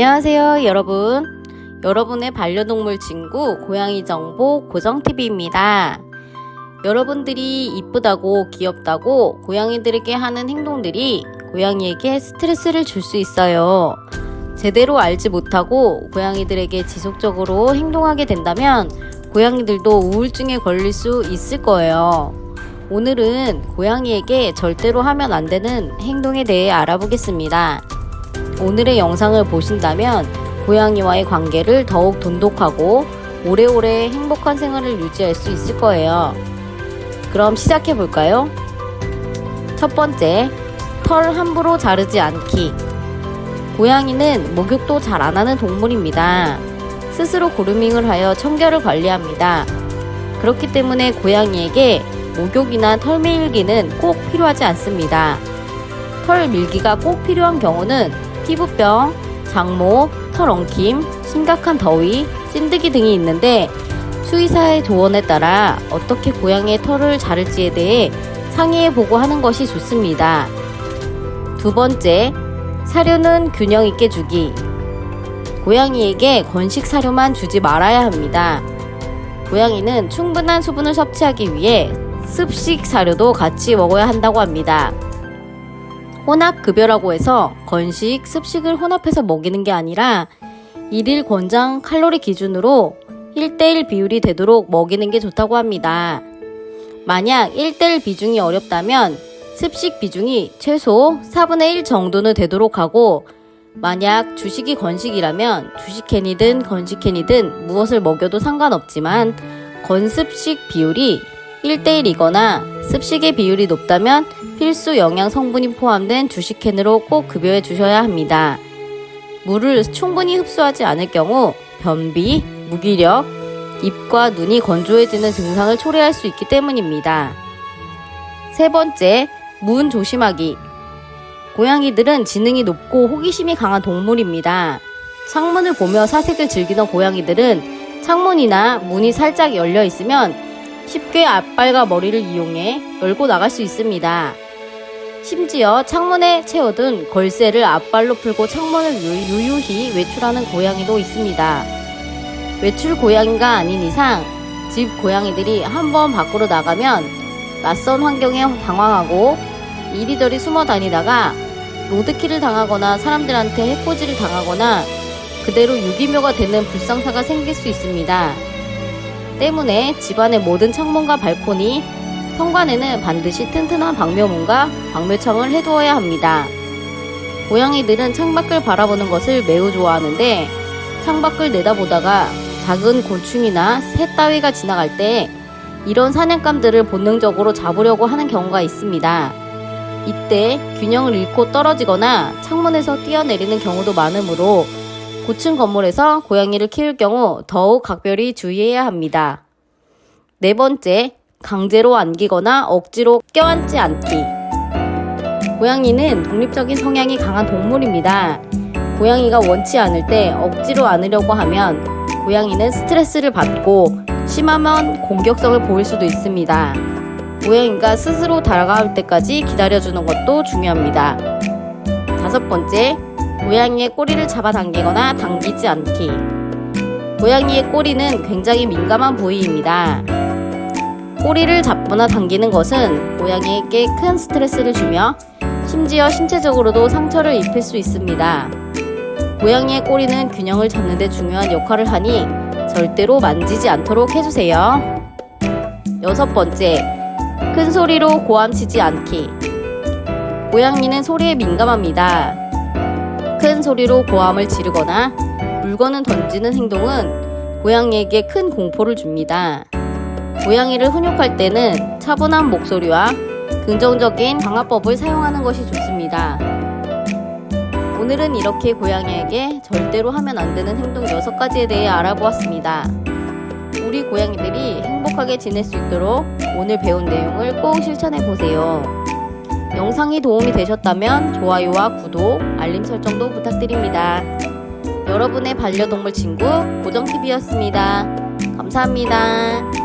안녕하세요 여러분. 여러분의 반려동물 친구 고양이 정보 고정TV입니다. 여러분들이 이쁘다고 귀엽다고 고양이들에게 하는 행동들이 고양이에게 스트레스를 줄 수 있어요. 제대로 알지 못하고 고양이들에게 지속적으로 행동하게 된다면 고양이들도 우울증에 걸릴 수 있을 거예요. 오늘은 고양이에게 절대로 하면 안 되는 행동에 대해 알아보겠습니다. 오늘의 영상을 보신다면 고양이와의 관계를 더욱 돈독하고 오래오래 행복한 생활을 유지할 수 있을 거예요. 그럼 시작해 볼까요? 첫 번째, 털 함부로 자르지 않기. 고양이는 목욕도 잘 안 하는 동물입니다. 스스로 그루밍을 하여 청결을 관리합니다. 그렇기 때문에 고양이에게 목욕이나 털 밀기는 꼭 필요하지 않습니다. 털 밀기가 꼭 필요한 경우는 피부병, 장모, 털 엉킴, 심각한 더위, 찐드기 등이 있는데 수의사의 조언에 따라 어떻게 고양이의 털을 자를지에 대해 상의해보고 하는 것이 좋습니다. 두 번째, 사료는 균형 있게 주기. 고양이에게 건식 사료만 주지 말아야 합니다. 고양이는 충분한 수분을 섭취하기 위해 습식 사료도 같이 먹어야 한다고 합니다. 혼합급여라고 해서 건식, 습식을 혼합해서 먹이는 게 아니라 1일 권장 칼로리 기준으로 1:1 비율이 되도록 먹이는 게 좋다고 합니다. 만약 1:1 비중이 어렵다면 습식 비중이 최소 4분의 1 정도는 되도록 하고, 만약 주식이 건식이라면 주식캔이든 건식캔이든 무엇을 먹여도 상관없지만 건습식 비율이 1:1이거나 습식의 비율이 높다면 필수 영양 성분이 포함된 주식캔으로 꼭 급여해 주셔야 합니다. 물을 충분히 흡수하지 않을 경우 변비, 무기력, 입과 눈이 건조해지는 증상을 초래할 수 있기 때문입니다. 세 번째, 문 조심하기. 고양이들은 지능이 높고 호기심이 강한 동물입니다. 창문을 보며 사색을 즐기던 고양이들은 창문이나 문이 살짝 열려 있으면 쉽게 앞발과 머리를 이용해 열고 나갈 수 있습니다. 심지어 창문에 채워둔 걸쇠를 앞발로 풀고 창문을 유유히 외출하는 고양이도 있습니다. 외출 고양이가 아닌 이상 집 고양이들이 한번 밖으로 나가면 낯선 환경에 당황하고 이리저리 숨어 다니다가 로드킬을 당하거나 사람들한테 해코지를 당하거나 그대로 유기묘가 되는 불상사가 생길 수 있습니다. 때문에 집안의 모든 창문과 발코니, 현관에는 반드시 튼튼한 방묘문과 방묘창을 해두어야 합니다. 고양이들은 창밖을 바라보는 것을 매우 좋아하는데 창밖을 내다보다가 작은 곤충이나 새 따위가 지나갈 때 이런 사냥감들을 본능적으로 잡으려고 하는 경우가 있습니다. 이때 균형을 잃고 떨어지거나 창문에서 뛰어내리는 경우도 많으므로 고층 건물에서 고양이를 키울 경우 더욱 각별히 주의해야 합니다. 네 번째, 강제로 안기거나 억지로 껴안지 않기. 고양이는 독립적인 성향이 강한 동물입니다. 고양이가 원치 않을 때 억지로 안으려고 하면 고양이는 스트레스를 받고 심하면 공격성을 보일 수도 있습니다. 고양이가 스스로 다가올 때까지 기다려주는 것도 중요합니다. 다섯 번째, 고양이의 꼬리를 잡아당기거나 당기지 않기. 고양이의 꼬리는 굉장히 민감한 부위입니다. 꼬리를 잡거나 당기는 것은 고양이에게 큰 스트레스를 주며 심지어 신체적으로도 상처를 입힐 수 있습니다. 고양이의 꼬리는 균형을 잡는 데 중요한 역할을 하니 절대로 만지지 않도록 해주세요. 여섯 번째, 큰 소리로 고함치지 않기. 고양이는 소리에 민감합니다. 큰 소리로 고함을 지르거나 물건을 던지는 행동은 고양이에게 큰 공포를 줍니다. 고양이를 훈육할 때는 차분한 목소리와 긍정적인 방화법을 사용하는 것이 좋습니다. 오늘은 이렇게 고양이에게 절대로 하면 안 되는 행동 6가지에 대해 알아보았습니다. 우리 고양이들이 행복하게 지낼 수 있도록 오늘 배운 내용을 꼭 실천해 보세요. 영상이 도움이 되셨다면 좋아요와 구독, 알림 설정도 부탁드립니다. 여러분의 반려동물 친구 고정TV였습니다. 감사합니다.